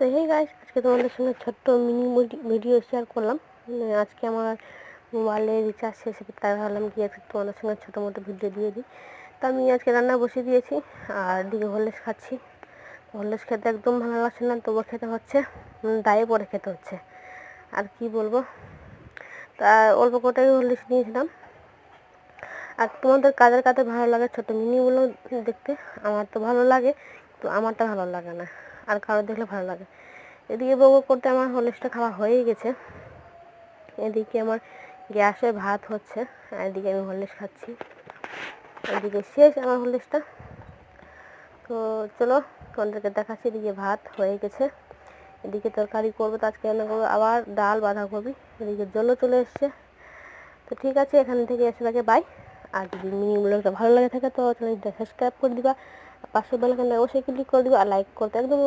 তো hey guys, আজকে তোমাদের সঙ্গে ছোট্ট মিনি ভিডিও শেয়ার করলাম। আজকে আমার মোবাইলে রিচার্জ শেষ হয়েছে, তাই ভাবলাম কি একটু তোমাদের সঙ্গে ছোটো মোটো ভিডিও দিয়ে দিই। তো আমি আজকে রান্না বসিয়ে দিয়েছি আর দিকে হরলিক্স খাচ্ছি। হরলিক্স খেতে একদম ভালো লাগছে না, তবুও খেতে হচ্ছে, দায়ে পরে খেতে হচ্ছে। আর কি বলবো, তা অল্প কোটাই হরলিক্স নিয়েছিলাম। আর তোমাদের কাদের কাদের ভালো লাগে ছোটো মিনিগুলো দেখতে? আমার তো ভালো লাগে, তো আমারটা ভালো লাগে না, আর কারো দেখলে ভালো লাগে। এদিকে বকবক করতে আমার হরলিক্সটা খাওয়া হয়েই গেছে। এদিকে আমার গ্যাসে ভাত হচ্ছে, এদিকে আমি হরলিক্স খাচ্ছি। এদিকে শেষ আমার হরলিক্সটা। তো চলো তোমাদেরকে দেখাচ্ছি। এদিকে ভাত হয়ে গেছে, এদিকে তরকারি করবো, তো আজকে রান্না করবো আবার ডাল বাঁধাকপি। এদিকে জলও চলে এসছে। তো ঠিক আছে, এখান থেকে এসে থাকে বাই। আর যদি মিনিগুলোটা ভালো লাগে থাকে তো চ্যানেলটা সাবস্ক্রাইব করে দিবা, পাশে বেল আইকনটা অবশ্যই ক্লিক করে দিবা, আর লাইক করতে একদম